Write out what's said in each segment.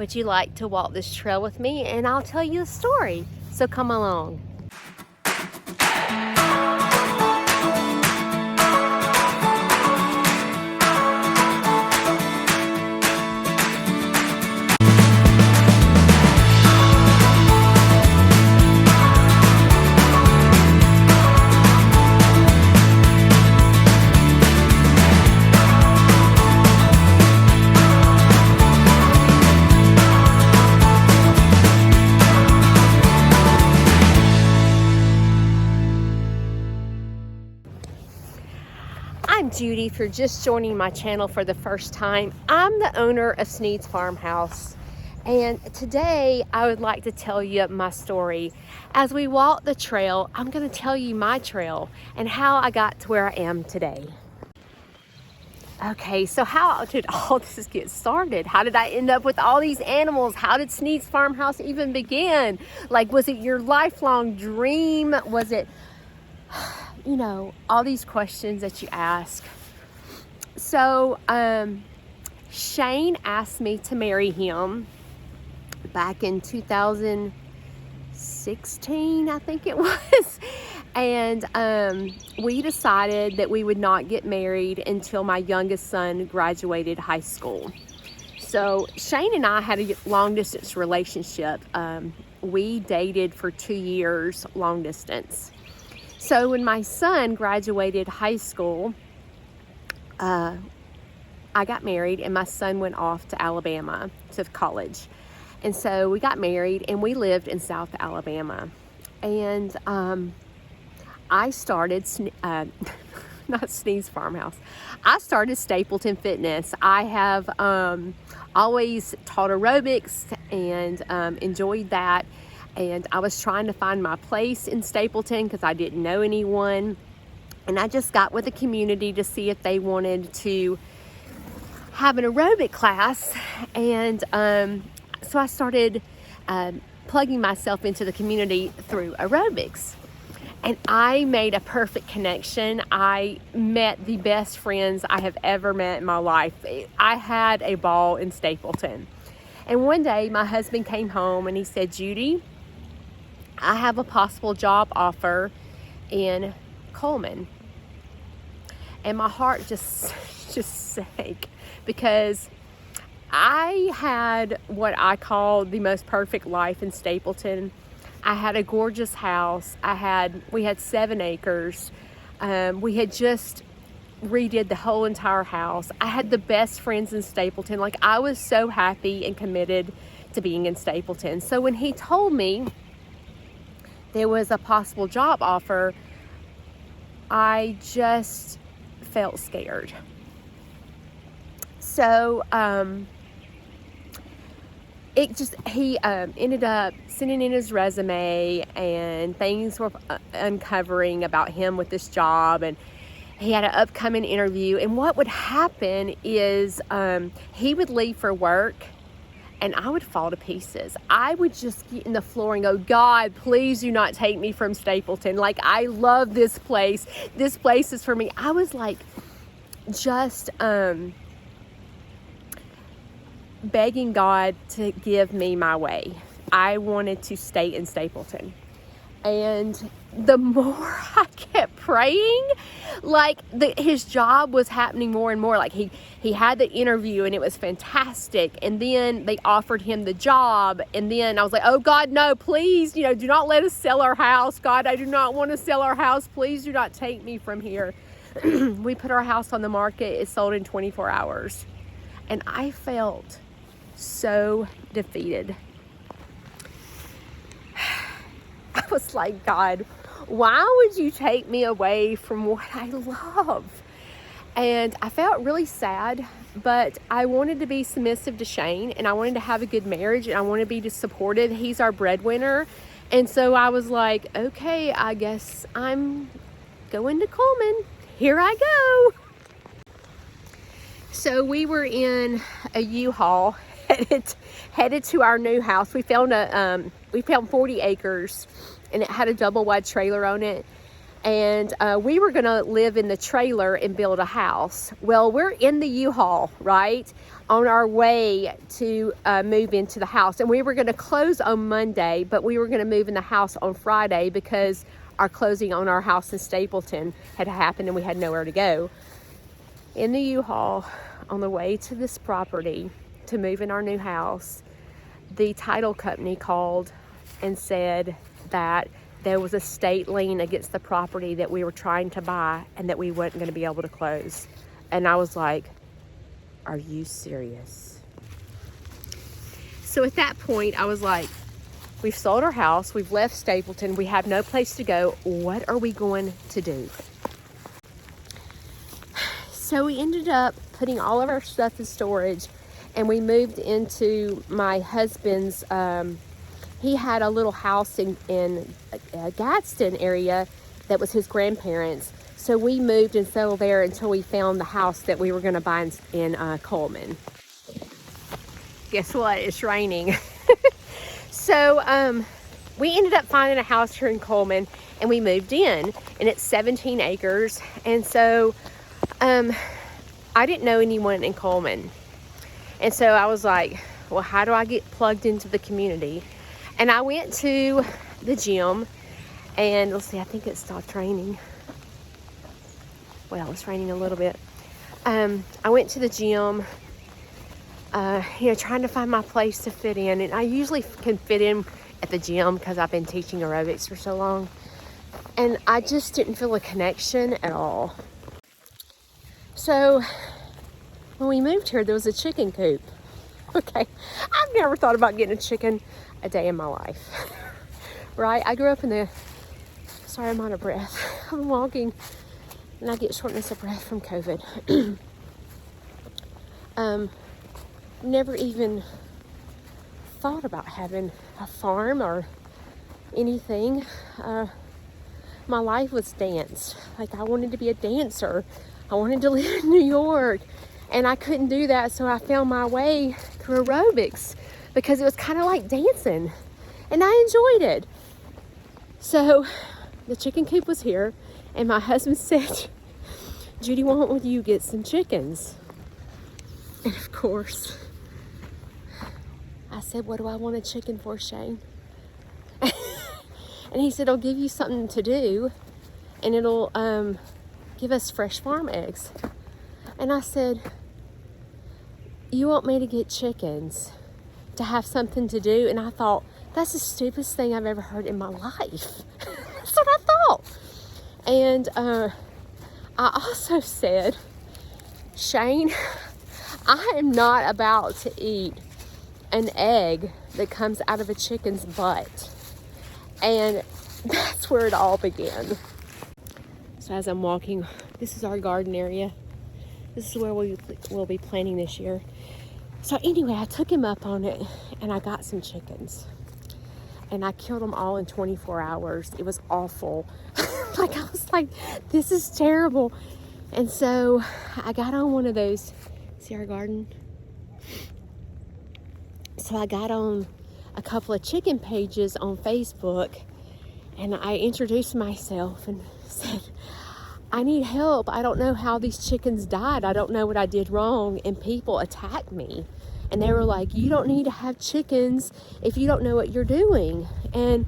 Would you like to walk this trail with me and I'll tell you a story? So come along. I'm Judy. If you're just joining my channel for the first time, I'm the owner of Sneed's Farmhouse. And today I would like to tell you my story. As we walk the trail, I'm going to tell you my trail and how I got to where I am today. Okay, so how did all this get started? How did I end up with all these animals? How did Sneed's Farmhouse even begin? Like, was it your lifelong dream? Was it, you know, all these questions that you ask. So Shane asked me to marry him back in 2016, I think it was. And we decided that we would not get married until my youngest son graduated high school. So Shane and I had a long distance relationship. We dated for 2 years, long distance. So when my son graduated high school, I got married and my son went off to Alabama to college. And so we got married and we lived in South Alabama. And I started, not Sneed's Farmhouse, I started Stapleton Fitness. I have always taught aerobics and enjoyed that. And I was trying to find my place in Stapleton because I didn't know anyone. And I just got with the community to see if they wanted to have an aerobic class. And so I started plugging myself into the community through aerobics. And I made a perfect connection. I met the best friends I have ever met in my life. I had a ball in Stapleton. And one day my husband came home and he said, "Judy, I have a possible job offer in Coleman." And my heart just sank because I had what I call the most perfect life in Stapleton. I had a gorgeous house. We had 7 acres. We had just redid the whole entire house. I had the best friends in Stapleton. Like, I was so happy and committed to being in Stapleton. So when he told me there was a possible job offer, I just felt scared. So he ended up sending in his resume and things were uncovering about him with this job, and he had an upcoming interview. And what would happen is he would leave for work and I would fall to pieces. I would just get in the floor and go, "God, please do not take me from Stapleton. Like, I love this place. This place is for me." I was like, just begging God to give me my way. I wanted to stay in Stapleton. And the more I kept praying, like, his job was happening more and more. Like, he had the interview and it was fantastic. And then they offered him the job. And then I was like, "Oh God, no, please, do not let us sell our house. God, I do not want to sell our house. Please do not take me from here." We put our house on the market. It sold in 24 hours. And I felt so defeated. I was like, "God, why would you take me away from what I love?" And I felt really sad, but I wanted to be submissive to Shane, and I wanted to have a good marriage, and I wanted to be supportive. He's our breadwinner. And so I was like, okay, I guess I'm going to Coleman. Here I go. So we were in a U-Haul headed to our new house. We found 40 acres, and it had a double wide trailer on it. And we were gonna live in the trailer and build a house. Well, we're in the U-Haul, right? On our way to move into the house. And we were gonna close on Monday, but we were gonna move in the house on Friday because our closing on our house in Stapleton had happened and we had nowhere to go. In the U-Haul, on the way to this property to move in our new house, the title company called and said that there was a state lien against the property that we were trying to buy and that we weren't going to be able to close. And I was like, are you serious? So at that point, I was like, we've sold our house, we've left Stapleton, we have no place to go. What are we going to do? So we ended up putting all of our stuff in storage, and we moved into my husband's, he had a little house in Gadsden area that was his grandparents. So we moved and settled there until we found the house that we were going to buy in Coleman. Guess what? It's raining. So we ended up finding a house here in Coleman, and we moved in, and it's 17 acres. And so I didn't know anyone in Coleman. And so I was like, well, how do I get plugged into the community? And I went to the gym, and let's see, I think it stopped raining. Well, it's raining a little bit. I went to the gym, trying to find my place to fit in. And I usually can fit in at the gym because I've been teaching aerobics for so long. And I just didn't feel a connection at all. So when we moved here, there was a chicken coop. Okay, I've never thought about getting a chicken a day in my life, right? I grew up in sorry, I'm out of breath. I'm walking and I get shortness of breath from COVID. Never even thought about having a farm or anything. My life was dance. Like, I wanted to be a dancer. I wanted to live in New York, and I couldn't do that, so I found my way through aerobics because it was kind of like dancing, and I enjoyed it. So the chicken coop was here, and my husband said, Judy, why don't you get some chickens? And of course, I said, what do I want a chicken for, Shane? And he said, I'll give you something to do, and it'll give us fresh farm eggs. And I said, you want me to get chickens to have something to do? And I thought, that's the stupidest thing I've ever heard in my life. That's what I thought. And I also said, Shane, I am not about to eat an egg that comes out of a chicken's butt. And that's where it all began. So as I'm walking, this is our garden area. This is where we'll be planting this year. So anyway, I took him up on it, and I got some chickens. And I killed them all in 24 hours. It was awful. Like, I was like, this is terrible. And so I got on one of those, see our garden? So I got on a couple of chicken pages on Facebook, and I introduced myself and said, I need help. I don't know how these chickens died. I don't know what I did wrong. And people attacked me. And they were like, you don't need to have chickens if you don't know what you're doing. And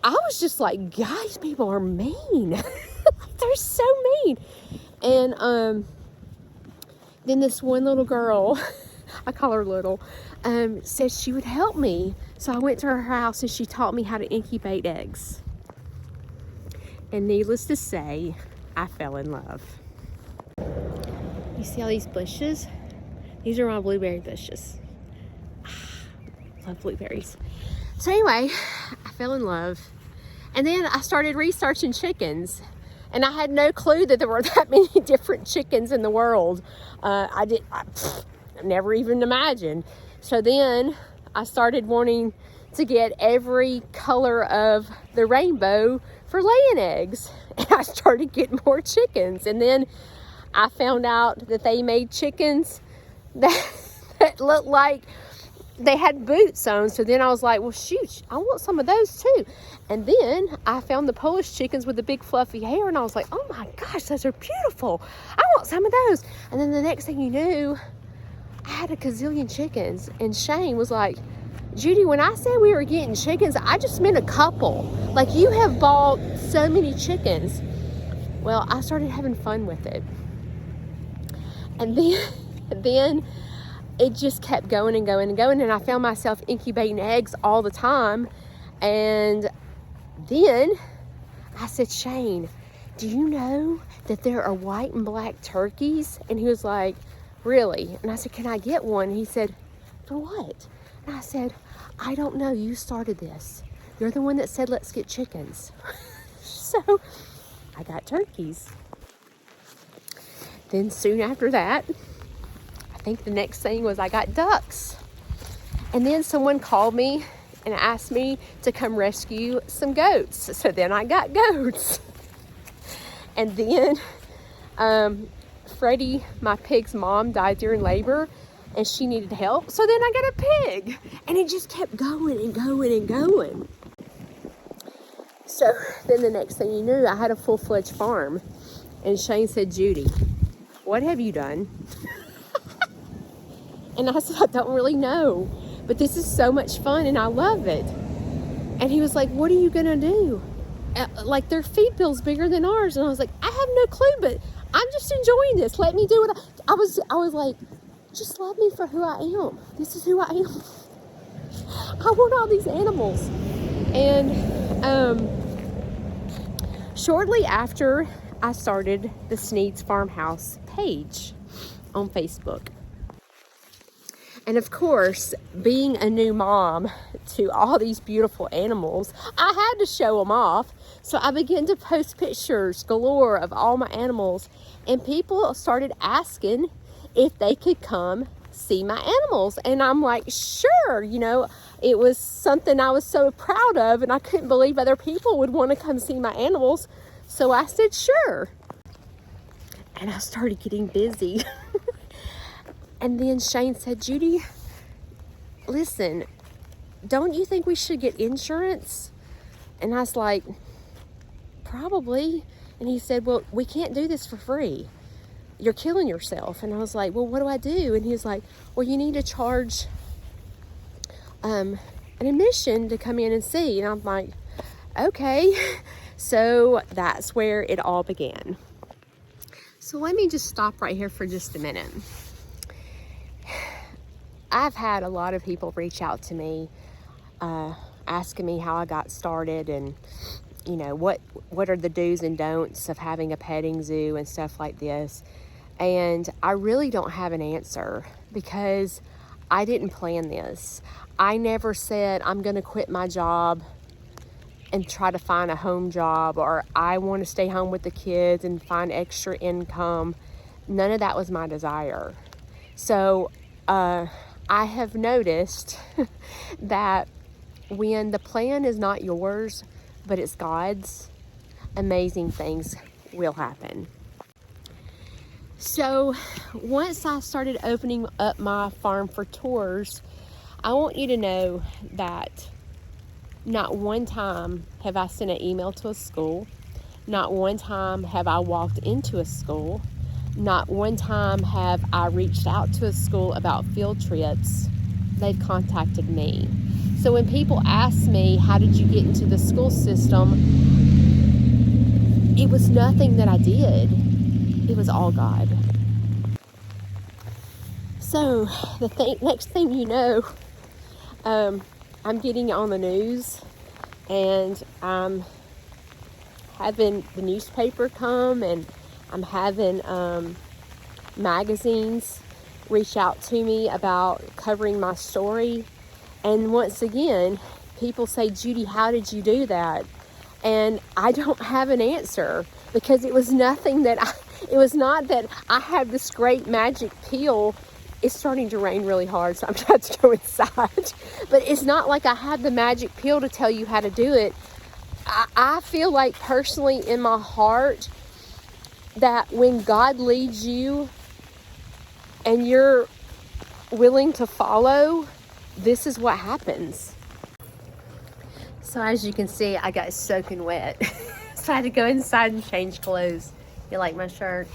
I was just like, guys, people are mean. They're so mean. And then this one little girl, I call her little, said she would help me. So I went to her house and she taught me how to incubate eggs. And needless to say, I fell in love. You see all these bushes? These are my blueberry bushes. Love blueberries. So anyway, I fell in love. And then I started researching chickens. And I had no clue that there were that many different chickens in the world. I never even imagined. So then I started wanting to get every color of the rainbow for laying eggs. And I started getting more chickens. And then I found out that they made chickens that looked like they had boots on. So then I was like, well, shoot, I want some of those too. And then I found the Polish chickens with the big fluffy hair, and I was like, oh my gosh, those are beautiful. I want some of those. And then the next thing you knew, I had a gazillion chickens. And Shane was like, Judy, when I said we were getting chickens, I just meant a couple. Like, you have bought so many chickens. Well, I started having fun with it. And then it just kept going and going and going, and I found myself incubating eggs all the time. And then I said, Shane, do you know that there are white and black turkeys? And he was like, really? And I said, can I get one? And he said, for what? And I said, I don't know, you started this. You're the one that said let's get chickens. So I got turkeys. Then soon after that, I think the next thing was I got ducks. And then someone called me and asked me to come rescue some goats. So then I got goats. And then Freddie, my pig's mom, died during labor, and she needed help. So then I got a pig. And it just kept going and going and going. So then the next thing you knew, I had a full-fledged farm. And Shane said, Judy, what have you done? And I said, I don't really know, but this is so much fun and I love it. And he was like, what are you gonna do? Like, their feed bill's bigger than ours. And I was like, I have no clue, but I'm just enjoying this. Let me do what I was like, just love me for who I am. This is who I am. I want all these animals. And shortly after, I started the Sneed's Farmhouse page on Facebook. And of course, being a new mom to all these beautiful animals, I had to show them off. So I began to post pictures galore of all my animals, and people started asking if they could come see my animals. And I'm like, sure, you know, it was something I was so proud of, and I couldn't believe other people would want to come see my animals. So I said, sure. And I started getting busy. And then Shane said, Judy, listen, don't you think we should get insurance? And I was like, probably. And he said, well, we can't do this for free. You're killing yourself. And I was like, well, what do I do? And he was like, well, you need to charge an admission to come in and see. And I'm like, okay. So that's where it all began. So let me just stop right here for just a minute. I've had a lot of people reach out to me, asking me how I got started, and you know, what are the do's and don'ts of having a petting zoo and stuff like this. And I really don't have an answer, because I didn't plan this. I never said I'm going to quit my job and try to find a home job, or I want to stay home with the kids and find extra income. None of that was my desire. So I have noticed that when the plan is not yours, but it's God's, amazing things will happen. So once I started opening up my farm for tours, I want you to know that not one time have I sent an email to a school. Not one time have I walked into a school. Not one time have I reached out to a school about field trips. They've contacted me. So when people ask me, how did you get into the school system? It was nothing that I did. It was all God. So the next thing you know, I'm getting on the news, and I'm having the newspaper come, and I'm having magazines reach out to me about covering my story. And once again, people say, Judy, how did you do that? And I don't have an answer, because it was nothing that it was not that I had this great magic pill. It's starting to rain really hard, so I'm trying to go inside. But it's not like I have the magic pill to tell you how to do it. I feel like personally in my heart that when God leads you and you're willing to follow, this is what happens. So as you can see, I got soaking wet. So I had to go inside and change clothes. You like my shirt?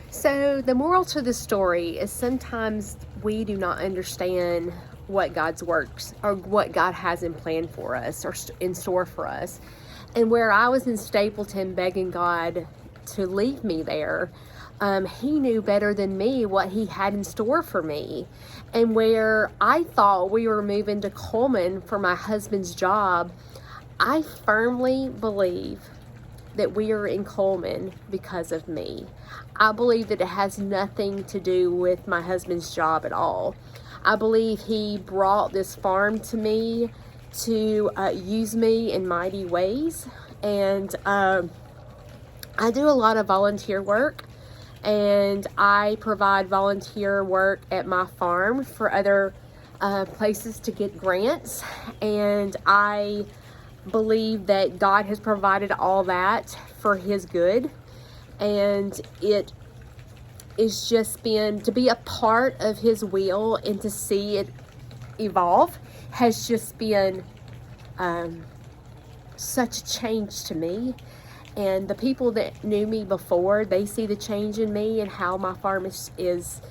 So the moral to the story is sometimes we do not understand what God's works or what God has in plan for us or in store for us. And where I was in Stapleton begging God to leave me there, he knew better than me what he had in store for me. And where I thought we were moving to Coleman for my husband's job, I firmly believe that we are in Coleman because of me. I believe that it has nothing to do with my husband's job at all. I believe he brought this farm to me to use me in mighty ways. And I do a lot of volunteer work, and I provide volunteer work at my farm for other places to get grants. And I believe that God has provided all that for his good, and it is just been to be a part of his will and to see it evolve has just been such a change to me. And the people that knew me before, they see the change in me and how my farm is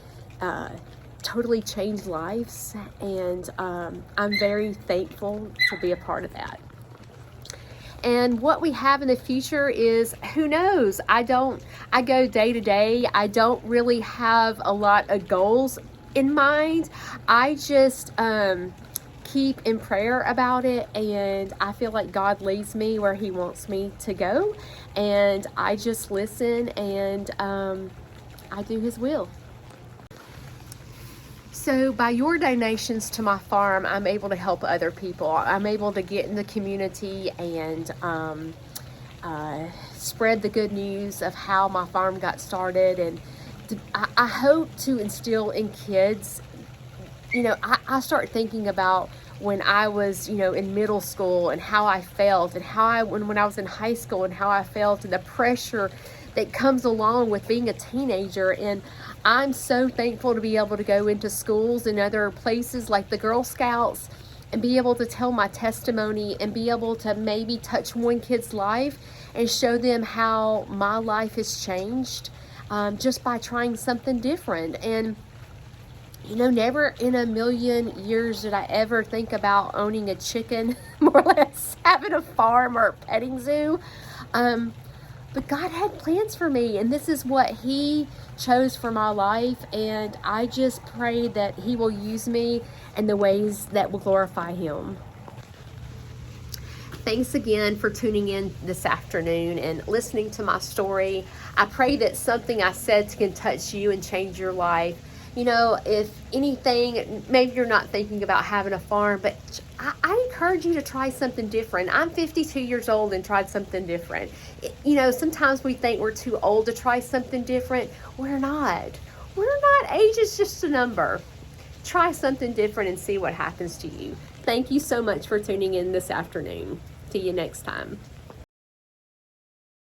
totally changed lives, and I'm very thankful to be a part of that. And what we have in the future is, who knows? I go day to day. I don't really have a lot of goals in mind. I just keep in prayer about it, and I feel like God leads me where he wants me to go, and I just listen, and I do his will. So by your donations to my farm, I'm able to help other people. I'm able to get in the community and spread the good news of how my farm got started. And I hope to instill in kids, I start thinking about when I was, in middle school and how I felt, and when I was in high school and how I felt, and the pressure that comes along with being a teenager. And I'm so thankful to be able to go into schools and other places like the Girl Scouts and be able to tell my testimony and be able to maybe touch one kid's life and show them how my life has changed just by trying something different. And never in a million years did I ever think about owning a chicken, more or less having a farm or a petting zoo. But God had plans for me, and this is what he chose for my life, and I just pray that he will use me in the ways that will glorify him. Thanks again for tuning in this afternoon and listening to my story. I pray that something I said can touch you and change your life. If anything, maybe you're not thinking about having a farm, but I encourage you to try something different. I'm 52 years old and tried something different. Sometimes we think we're too old to try something different. We're not. Age is just a number. Try something different and see what happens to you. Thank you so much for tuning in this afternoon. See you next time.